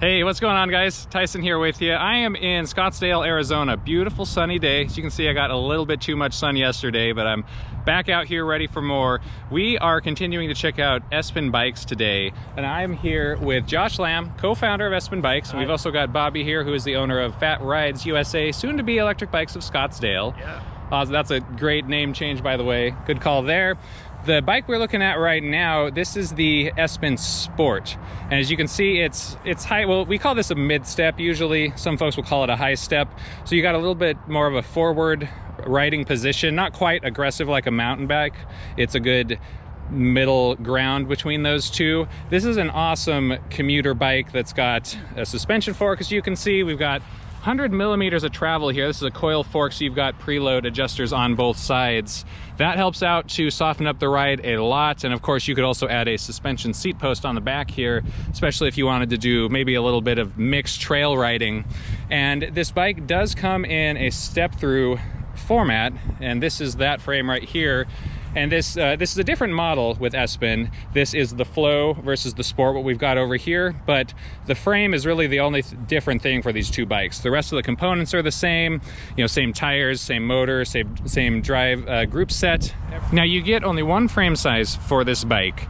Hey, what's going on, guys? Tyson here with you. I am in Scottsdale, Arizona. Beautiful sunny day. As you can see, I got a little bit too much sun yesterday, but I'm back out here ready for more. We are continuing to check out Espin Bikes today, and I'm here with Josh Lamb, co-founder of Espin Bikes. And we've also got Bobby here, who is the owner of Fat Rides USA, soon to be Electric Bikes of Scottsdale. Yeah. So that's a great name change, by the way. Good call there. The bike we're looking at right now, this is the Espin Sport. And as you can see, it's high. Well, we call this a mid step usually. Some folks will call it a high step. So you got a little bit more of a forward riding position, not quite aggressive like a mountain bike. It's a good middle ground between those two. This is an awesome commuter bike that's got a suspension fork. As you can see, we've got 100 millimeters of travel here. This is a coil fork, so you've got preload adjusters on both sides. That helps out to soften up the ride a lot. And of course, you could also add a suspension seat post on the back here, especially if you wanted to do maybe a little bit of mixed trail riding. And this bike does come in a step-through format, and this is that frame right here. And this is a different model with Espin. This is the Flow versus the Sport, what we've got over here, but the frame is really the only different thing for these two bikes. The rest of the components are the same, same tires, same motor, same drive group set. Now you get only one frame size for this bike,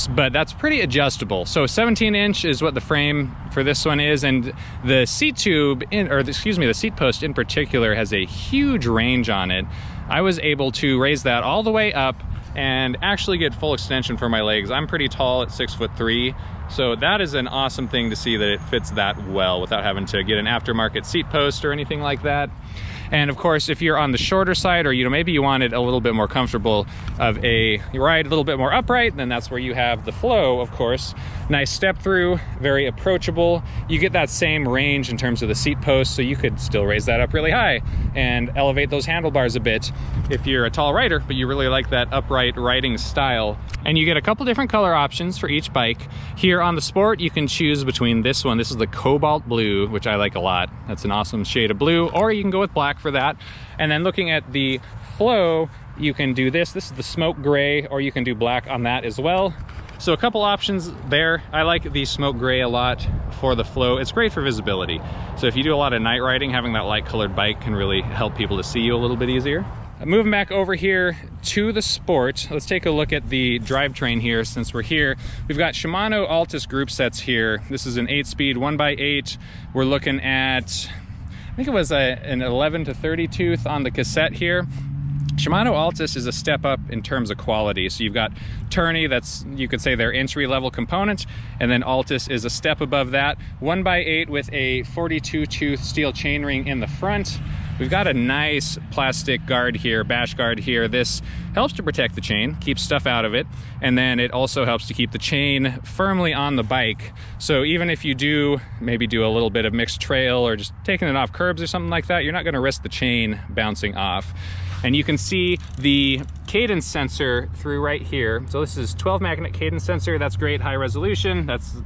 but that's pretty adjustable. So 17-inch is what the frame for this one is, and the seat tube, the seat post in particular, has a huge range on it. I was able to raise that all the way up and actually get full extension for my legs. I'm pretty tall at 6'3", so that is an awesome thing to see that it fits that well without having to get an aftermarket seat post or anything like that. And of course, if you're on the shorter side, or maybe you wanted a little bit more comfortable of a ride, a little bit more upright, then that's where you have the Flow, of course. Nice step through, very approachable. You get that same range in terms of the seat post, so you could still raise that up really high and elevate those handlebars a bit if you're a tall rider, but you really like that upright riding style. And you get a couple different color options for each bike. Here on the Sport, you can choose between this one. This is the Cobalt Blue, which I like a lot. That's an awesome shade of blue, or you can go with black for that. And then looking at the Flow, you can do this. This is the Smoke Gray, or you can do black on that as well. So a couple options there. I like the Smoke Gray a lot for the Flow. It's great for visibility. So if you do a lot of night riding, having that light colored bike can really help people to see you a little bit easier. Moving back over here to the Sport, let's take a look at the drivetrain here since we're here. We've got Shimano Altus group sets here. This is an 8-speed 1x8. We're looking at, I think it was an 11 to 30 tooth on the cassette here. Shimano Altus is a step up in terms of quality. So you've got Tourney, that's, you could say, their entry-level component, and then Altus is a step above that. 1x8 with a 42 tooth steel chainring in the front. We've got a nice plastic guard here, bash guard here. This helps to protect the chain, keeps stuff out of it, and then it also helps to keep the chain firmly on the bike. So even if you do maybe do a little bit of mixed trail or just taking it off curbs or something like that, you're not gonna risk the chain bouncing off. And you can see the cadence sensor through right here. So this is 12 magnet cadence sensor. That's great, high resolution. That's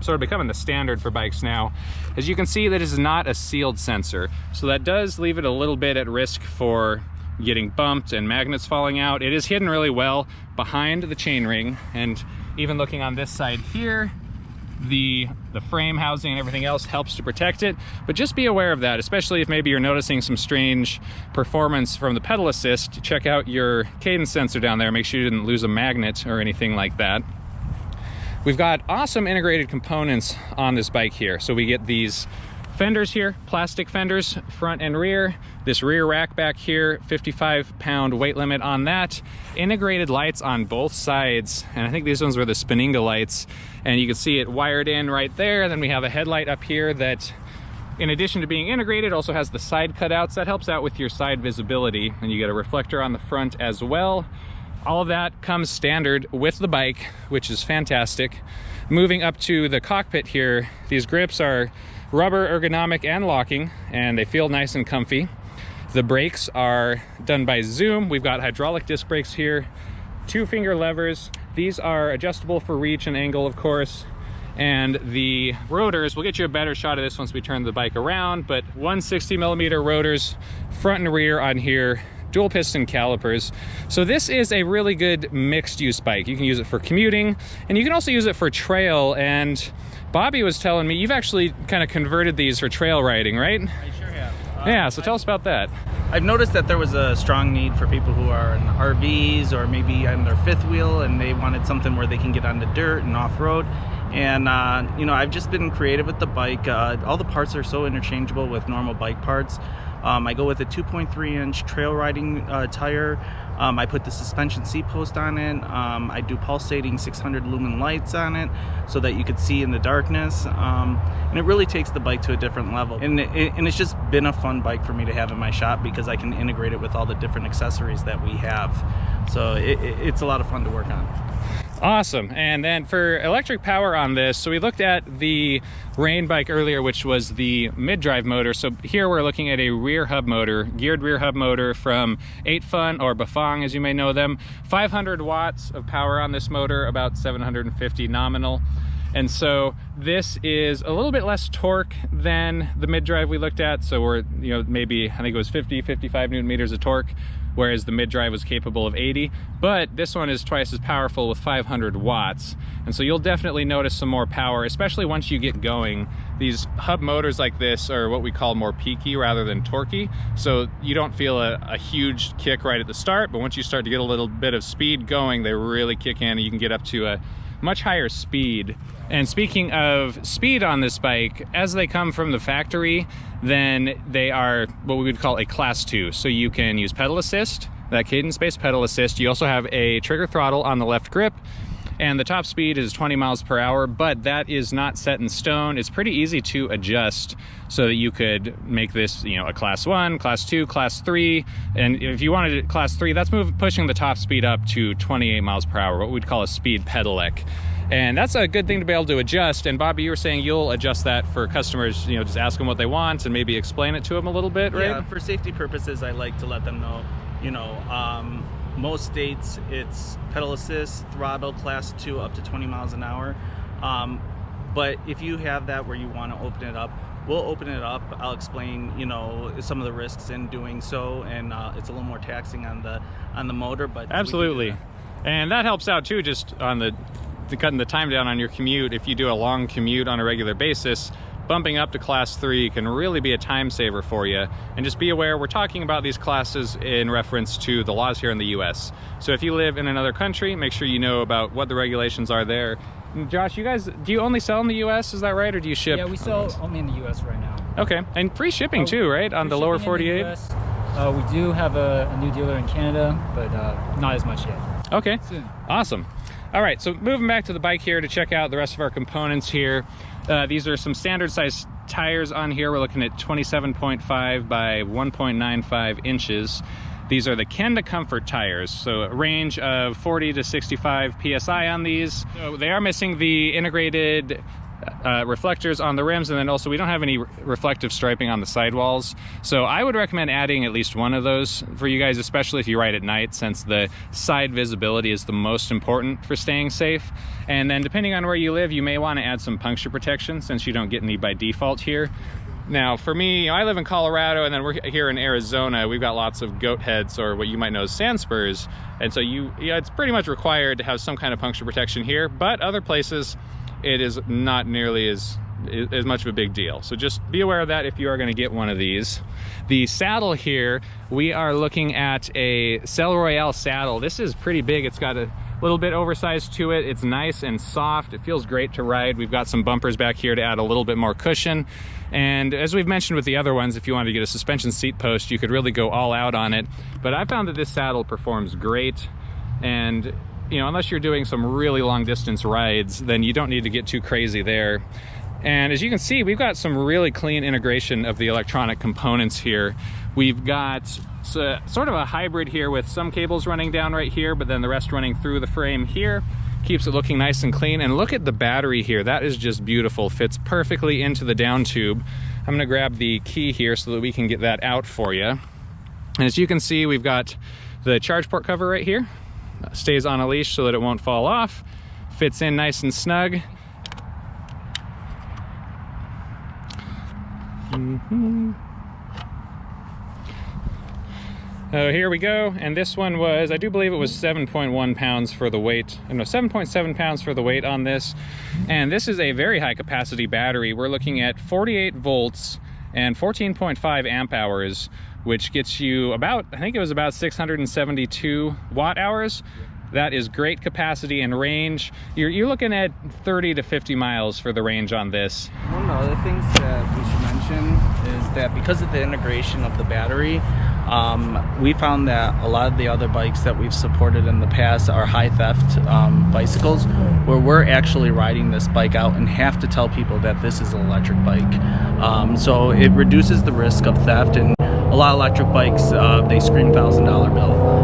sort of becoming the standard for bikes now. As you can see, that is not a sealed sensor. So that does leave it a little bit at risk for getting bumped and magnets falling out. It is hidden really well behind the chainring. And even looking on this side here, the frame housing and everything else helps to protect it, but just be aware of that, especially if maybe you're noticing some strange performance from the pedal assist. Check out your cadence sensor down there, make sure you didn't lose a magnet or anything like that. We've got awesome integrated components on this bike here. So we get these fenders here, plastic fenders, front and rear. This rear rack back here, 55-pound weight limit on that. Integrated lights on both sides, and I think these ones were the Spanninga lights. And you can see it wired in right there. Then we have a headlight up here that, in addition to being integrated, also has the side cutouts. That helps out with your side visibility. And you get a reflector on the front as well. All of that comes standard with the bike, which is fantastic. Moving up to the cockpit here, these grips are rubber, ergonomic, and locking, and they feel nice and comfy. The brakes are done by Zoom. We've got hydraulic disc brakes here, 2-finger levers. These are adjustable for reach and angle, of course. And the rotors, we'll get you a better shot of this once we turn the bike around, but 160mm rotors, front and rear on here, dual piston calipers. So this is a really good mixed use bike. You can use it for commuting, and you can also use it for trail and Bobby was telling me you've actually kind of converted these for trail riding, right? I sure have. Yeah, so tell us about that. I've noticed that there was a strong need for people who are in RVs or maybe on their fifth wheel, and they wanted something where they can get on the dirt and off-road. And you know, I've just been creative with the bike. All the parts are so interchangeable with normal bike parts. I go with a 2.3-inch trail riding tire. I put the suspension seat post on it. I do pulsating 600 lumen lights on it so that you could see in the darkness. And it really takes the bike to a different level. And it's just been a fun bike for me to have in my shop because I can integrate it with all the different accessories that we have. So it's a lot of fun to work on. Awesome. And then for electric power on this, so we looked at the Rain bike earlier, which was the mid-drive motor. So here we're looking at a rear hub motor, geared rear hub motor from 8Fun or Bafang, as you may know them. 500 watts of power on this motor, about 750 nominal. And so this is a little bit less torque than the mid-drive we looked at. So we're, you know, maybe, I think it was 55 Newton meters of torque, whereas the mid-drive was capable of 80. But this one is twice as powerful with 500 watts. And so you'll definitely notice some more power, especially once you get going. These hub motors like this are what we call more peaky rather than torquey. So you don't feel a huge kick right at the start, but once you start to get a little bit of speed going, they really kick in and you can get up to a much higher speed. And speaking of speed on this bike, as they come from the factory, then they are what we would call a class 2. So you can use pedal assist, that cadence-based pedal assist. You also have a trigger throttle on the left grip, and the top speed is 20 miles per hour, but that is not set in stone. It's pretty easy to adjust so that you could make this, you know, a class 1, class 2, class 3. And if you wanted it class 3, that's pushing the top speed up to 28 miles per hour, what we'd call a speed pedelec. And that's a good thing to be able to adjust. And Bobby, you were saying you'll adjust that for customers, you know, just ask them what they want and maybe explain it to them a little bit, right? Yeah, for safety purposes, I like to let them know, you know, most states it's pedal assist, throttle, class 2 up to 20 miles an hour. But if you have that where you want to open it up, we'll open it up. I'll explain, you know, some of the risks in doing so, and it's a little more taxing on the motor, but absolutely. And that helps out too, just on cutting the time down on your commute. If you do a long commute on a regular basis, bumping up to class 3 can really be a time saver for you. And just be aware, we're talking about these classes in reference to the laws here in the US. So if you live in another country, make sure you know about what the regulations are there. And Josh, you guys, do you only sell in the US, is that right? Or do you ship? Yeah, we sell only in the US right now. Okay, and free shipping too, right? On the lower 48? We do have a new dealer in Canada, but not as much yet. Okay, soon. Awesome. All right, so moving back to the bike here to check out the rest of our components here. These are some standard size tires on here. We're looking at 27.5 by 1.95 inches. These are the Kenda Comfort tires, so a range of 40 to 65 PSI on these. So they are missing the integrated reflectors on the rims, and then also we don't have any reflective striping on the sidewalls. So I would recommend adding at least one of those for you guys, especially if you ride at night, since the side visibility is the most important for staying safe. And then depending on where you live, you may want to add some puncture protection since you don't get any by default here. Now for me, I live in Colorado, and then we're here in Arizona. We've got lots of goat heads, or what you might know as sand spurs, and so it's pretty much required to have some kind of puncture protection here. But other places, it is not nearly as much of a big deal. So just be aware of that if you are going to get one of these. The saddle here, we are looking at a Selle Royale saddle. This is pretty big. It's got a little bit oversized to it. It's nice and soft. It feels great to ride. We've got some bumpers back here to add a little bit more cushion. And as we've mentioned with the other ones, if you wanted to get a suspension seat post, you could really go all out on it. But I found that this saddle performs great. And you know, unless you're doing some really long distance rides, then you don't need to get too crazy there. And as you can see, we've got some really clean integration of the electronic components here. We've got sort of a hybrid here with some cables running down right here, but then the rest running through the frame here. Keeps it looking nice and clean. And look at the battery here. That is just beautiful. Fits perfectly into the down tube. I'm gonna grab the key here so that we can get that out for you. And as you can see, we've got the charge port cover right here. Stays on a leash so that it won't fall off. Fits in nice and snug. So here we go, and this one was, I do believe it was 7.1 pounds for the weight, no, 7.7 pounds for the weight on this. And this is a very high capacity battery. We're looking at 48 volts and 14.5 amp hours, which gets you about, I think it was about 672 watt hours. That is great capacity and range. You're looking at 30 to 50 miles for the range on this. One of the other things that we should mention is that because of the integration of the battery, we found that a lot of the other bikes that we've supported in the past are high theft bicycles, where we're actually riding this bike out and have to tell people that this is an electric bike. So it reduces the risk of theft, and a lot of electric bikes, they scream $1,000 bill.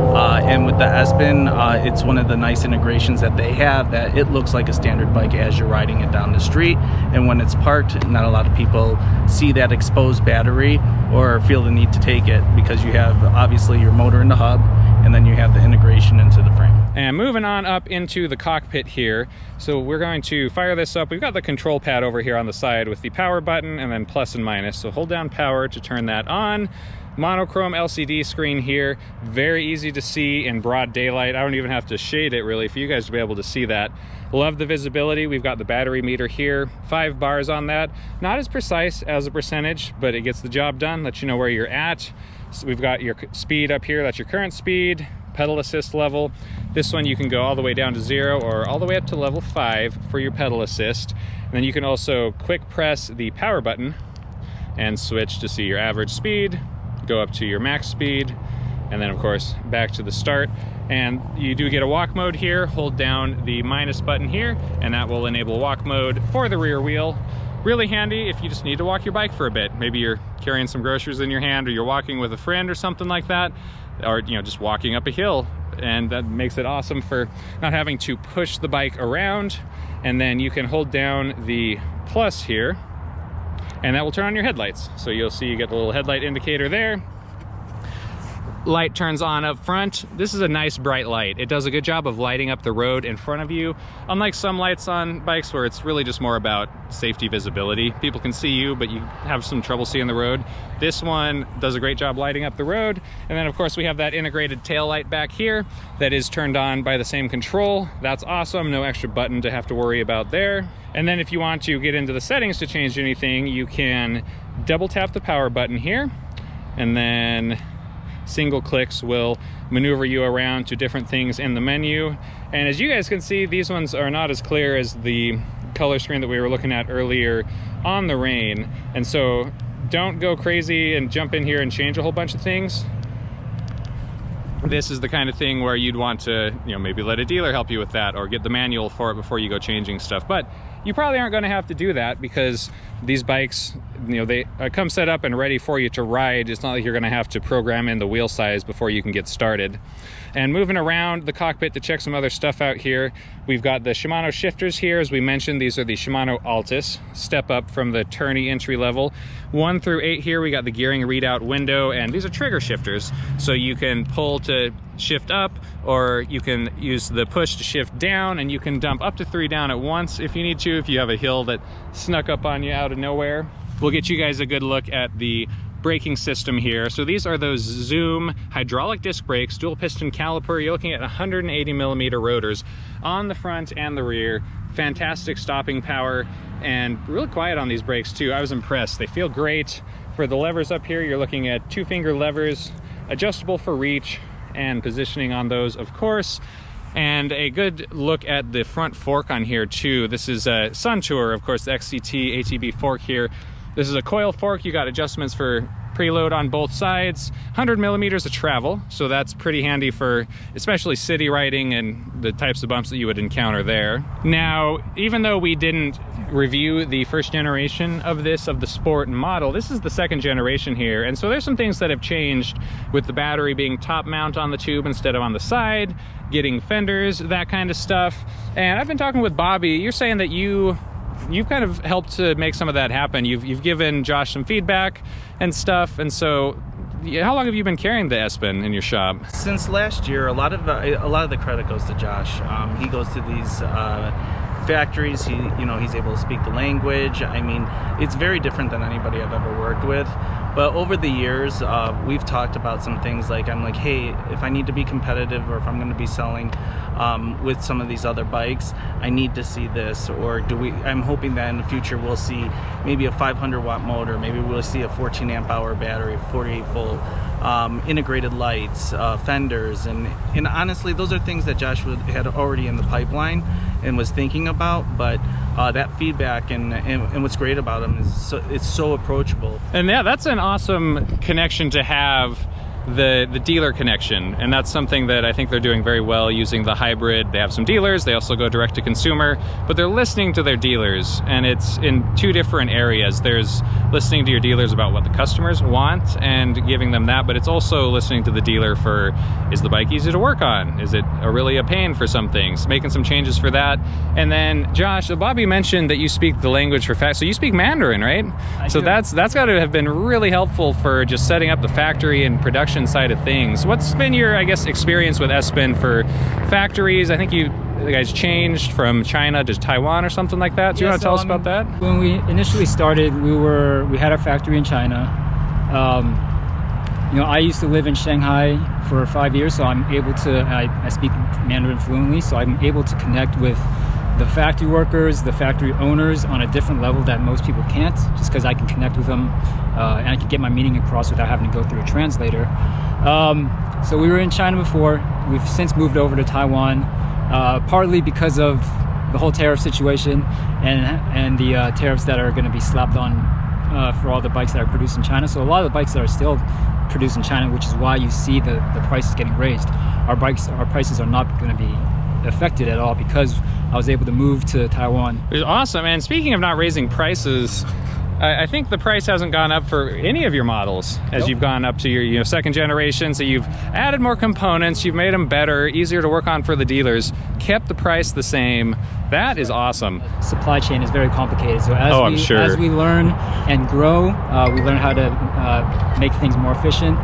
And with the Espin, it's one of the nice integrations that they have, that it looks like a standard bike as you're riding it down the street. And when it's parked, not a lot of people see that exposed battery or feel the need to take it, because you have obviously your motor in the hub, and then you have the integration into the frame. And moving on up into the cockpit here. So we're going to fire this up. We've got the control pad over here on the side with the power button and then plus and minus. So hold down power to turn that on. Monochrome LCD screen here, very easy to see in broad daylight. I don't even have to shade it really for you guys to be able to see that. Love the visibility. We've got the battery meter here, 5 bars on that. Not as precise as a percentage, but it gets the job done, lets you know where you're at. So we've got your speed up here, that's your current speed, pedal assist level. This one you can go all the way down to 0 or all the way up to level 5 for your pedal assist. And then you can also quick press the power button and switch to see your average speed, go up to your max speed, and then of course back to the start. And you do get a walk mode here. Hold down the minus button here and that will enable walk mode for the rear wheel. Really handy if you just need to walk your bike for a bit. Maybe you're carrying some groceries in your hand, or you're walking with a friend or something like that, or just walking up a hill, and that makes it awesome for not having to push the bike around. And then you can hold down the plus here and that will turn on your headlights. So you'll see you get the little headlight indicator there. Light turns on up front. This is a nice bright light. It does a good job of lighting up the road in front of you. Unlike some lights on bikes where it's really just more about safety visibility. People can see you, but you have some trouble seeing the road. This one does a great job lighting up the road. And then of course we have that integrated tail light back here that is turned on by the same control. That's awesome. No extra button to have to worry about there. And then if you want to get into the settings to change anything, you can double tap the power button here, and then single clicks will maneuver you around to different things in the menu. And as you guys can see, these ones are not as clear as the color screen that we were looking at earlier on the Rain. And so don't go crazy and jump in here and change a whole bunch of things. This is the kind of thing where you'd want to, maybe let a dealer help you with that, or get the manual for it before you go changing stuff. But you probably aren't going to have to do that, because these bikes, they come set up and ready for you to ride. It's not like you're going to have to program in the wheel size before you can get started. And moving around the cockpit to check some other stuff out here, we've got the Shimano shifters here. As we mentioned, these are the Shimano Altus, step up from the tourney entry level. 1 through 8 here, we got the gearing readout window, and these are trigger shifters. So you can pull to shift up, or you can use the push to shift down, and you can dump up to 3 down at once if you need to, if you have a hill that snuck up on you out of nowhere. We'll get you guys a good look at the braking system here. So these are those Zoom hydraulic disc brakes, dual piston caliper. You're looking at 180 millimeter rotors on the front and the rear. Fantastic stopping power, and really quiet on these brakes too. I was impressed. They feel great. For the levers up here, you're looking at 2-finger levers, adjustable for reach and positioning on those, of course. And a good look at the front fork on here too. This is a Suntour, of course, the XCT ATB fork here. This is a coil fork. You got adjustments for preload on both sides, 100 millimeters of travel, so that's pretty handy for especially city riding and the types of bumps that you would encounter there. Now, even though we didn't review the first generation of the Sport model, this is the second generation here, and so there's some things that have changed with the battery being top mount on the tube instead of on the side, getting fenders, that kind of stuff. And I've been talking with Bobby. You're saying that you've kind of helped to make some of that happen. You've given Josh some feedback and stuff, and so how long have you been carrying the Espin in your shop? Since last year. A lot of the credit goes to Josh. He goes to these factories. He's able to speak the language. I mean, it's very different than anybody I've ever worked with. But over the years, we've talked about some things like, I'm like, hey, if I need to be competitive or if I'm going to be selling with some of these other bikes, I need to see this. Or I'm hoping that in the future we'll see maybe a 500 watt motor, maybe we'll see a 14 amp hour battery, 48 volt, integrated lights, fenders, and honestly, those are things that Josh had already in the pipeline and was thinking about. But that feedback and what's great about them is it's so approachable. And yeah, that's an awesome connection to have, the dealer connection, and that's something that I think they're doing very well using the hybrid. They have some dealers, they also go direct to consumer, but they're listening to their dealers, and it's in two different areas. There's listening to your dealers about what the customers want and giving them that, but it's also listening to the dealer for, is the bike easy to work on? Is it really a pain for some things? Making some changes for that. And then Josh, Bobby mentioned that you speak the language for so you speak Mandarin, right? So that's got to have been really helpful for just setting up the factory and production side of things. What's been your, I guess, experience with Espin for factories? I think you guys changed from China to Taiwan or something like that. Do you want to tell us about that? When we initially started, we had our factory in China. I used to live in Shanghai for 5 years, so I'm able to, I speak Mandarin fluently, so I'm able to connect with the factory workers, the factory owners on a different level that most people can't, just because I can connect with them and I can get my meaning across without having to go through a translator. So we were in China before. We've since moved over to Taiwan, partly because of the whole tariff situation and the tariffs that are going to be slapped on for all the bikes that are produced in China. So a lot of the bikes that are still produced in China, which is why you see the prices getting raised. Our prices are not going to be affected at all because I was able to move to Taiwan. It's awesome. And speaking of not raising prices, I think the price hasn't gone up for any of your models as you've gone up to your second generation. So you've added more components, you've made them better, easier to work on for the dealers, kept the price the same. That is awesome. Supply chain is very complicated. So as we learn and grow, we learn how to make things more efficient,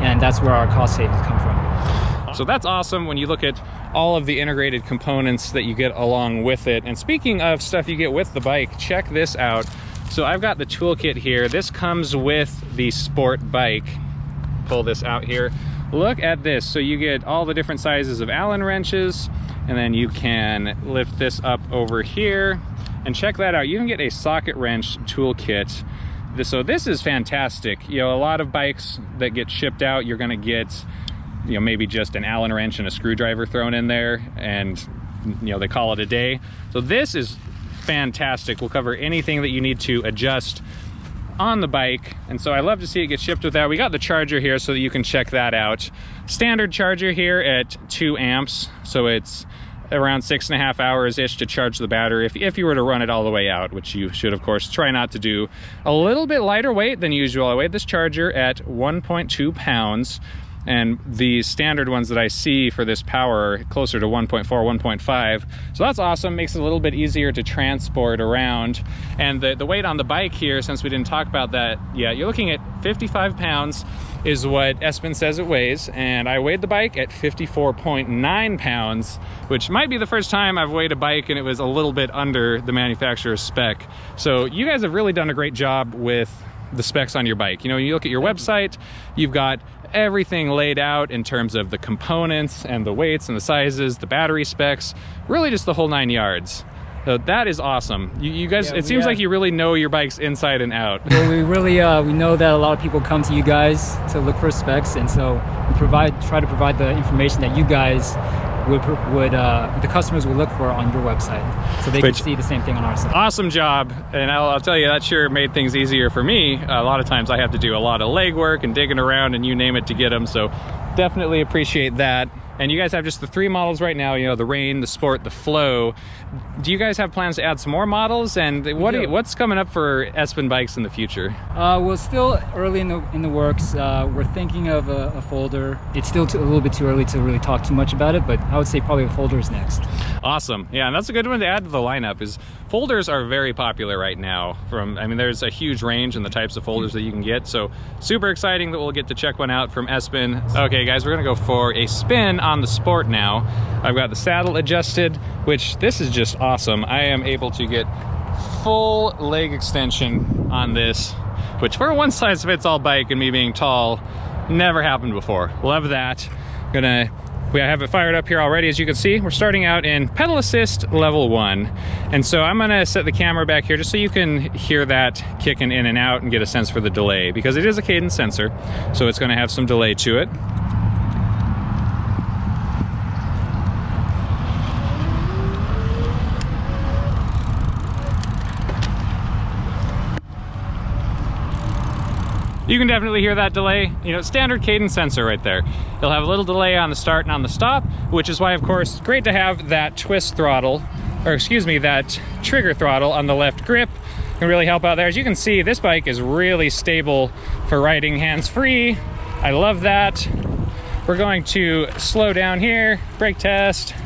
and that's where our cost savings come from. So that's awesome when you look at all of the integrated components that you get along with it. And speaking of stuff you get with the bike, check this out. So I've got the toolkit here. This comes with the Sport bike. Pull this out here. Look at this. So you get all the different sizes of Allen wrenches, and then you can lift this up over here. And check that out. You can get a socket wrench toolkit. So this is fantastic. A lot of bikes that get shipped out, you're gonna get maybe just an Allen wrench and a screwdriver thrown in there, and they call it a day. So this is fantastic. We'll cover anything that you need to adjust on the bike, and so I love to see it get shipped with that. We got the charger here so that you can check that out. Standard charger here at 2 amps, so it's around 6.5 hours-ish to charge the battery if you were to run it all the way out, which you should, of course, try not to do. A little bit lighter weight than usual. I weighed this charger at 1.2 pounds. And the standard ones that I see for this power are closer to 1.4, 1.5. So that's awesome, makes it a little bit easier to transport around. And the weight on the bike here, since we didn't talk about that yet, you're looking at 55 pounds is what Espin says it weighs. And I weighed the bike at 54.9 pounds, which might be the first time I've weighed a bike and it was a little bit under the manufacturer's spec. So you guys have really done a great job with the specs on your bike. You look at your website, you've got everything laid out in terms of the components and the weights and the sizes, the battery specs, really just the whole 9 yards. So that is awesome. You guys, it seems like you really know your bikes inside and out. Well, we really, we know that a lot of people come to you guys to look for specs, and so we try to provide the information that you guys the customers would look for on your website, so they can see the same thing on our site. Awesome job. And I'll tell you, that sure made things easier for me. A lot of times I have to do a lot of legwork and digging around and you name it to get them, so definitely appreciate that. And you guys have just the 3 models right now, the Rain, the Sport, the Flow. Do you guys have plans to add some more models? And what's coming up for Espin bikes in the future? Well, still early in the works. We're thinking of a folder. It's still a little bit too early to really talk too much about it, but I would say probably a folder is next. Awesome. Yeah, and that's a good one to add to the lineup. Is folders are very popular right now. There's a huge range in the types of folders that you can get. So super exciting that we'll get to check one out from Espin. Okay, guys, we're gonna go for a spin on the Sport now. I've got the saddle adjusted, which this is just awesome. I am able to get full leg extension on this, which for a one-size-fits-all bike and me being tall, never happened before. Love that. We have it fired up here already. As you can see, we're starting out in pedal assist level 1. And so I'm gonna set the camera back here just so you can hear that kicking in and out and get a sense for the delay, because it is a cadence sensor, so it's gonna have some delay to it. You can definitely hear that delay. You know, standard cadence sensor right there. It'll have a little delay on the start and on the stop, which is why, of course, it's great to have that twist throttle, or excuse me, that trigger throttle on the left grip. Can really help out there. As you can see, this bike is really stable for riding hands-free. I love that. We're going to slow down here, brake test,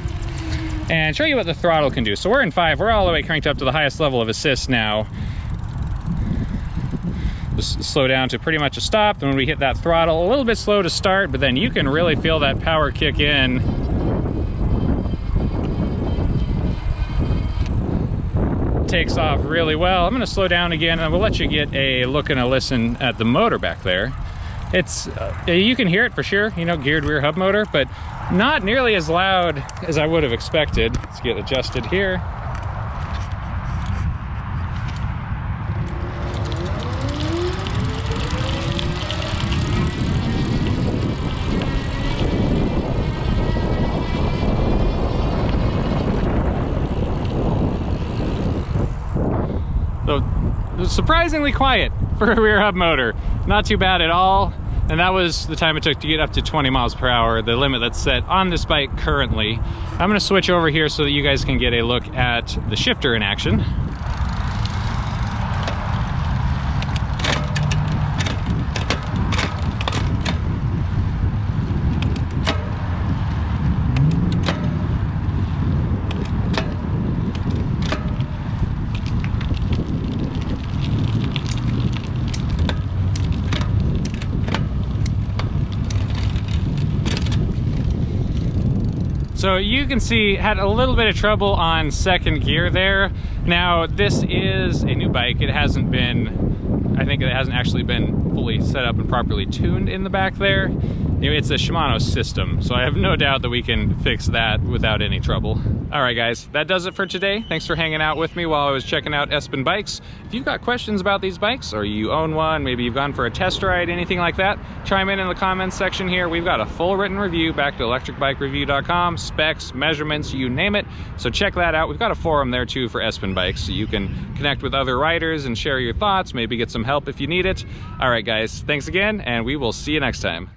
and show you what the throttle can do. So we're in 5, we're all the way cranked up to the highest level of assist now. Just slow down to pretty much a stop. Then when we hit that throttle, a little bit slow to start, but then you can really feel that power kick in. Takes off really well. I'm gonna slow down again and we'll let you get a look and a listen at the motor back there. It's, you can hear it for sure, you know, geared rear hub motor, but not nearly as loud as I would have expected. Let's get adjusted here. So it was surprisingly quiet for a rear hub motor. Not too bad at all. And that was the time it took to get up to 20 miles per hour, the limit that's set on this bike currently. I'm gonna switch over here so that you guys can get a look at the shifter in action. So you can see, had a little bit of trouble on second gear there. Now this is a new bike. It hasn't been, I think it hasn't actually been fully set up and properly tuned in the back there. You know, it's a Shimano system, so I have no doubt that we can fix that without any trouble. All right guys, that does it for today. Thanks for hanging out with me while I was checking out Espin bikes. If you've got questions about these bikes, or you own one, maybe you've gone for a test ride, anything like that, chime in the comments section here. We've got a full written review back to ElectricBikeReview.com, specs, measurements, you name it. So check that out. We've got a forum there too for Espin bikes, so you can connect with other riders and share your thoughts, maybe get some help if you need it. All right guys, thanks again, and we will see you next time.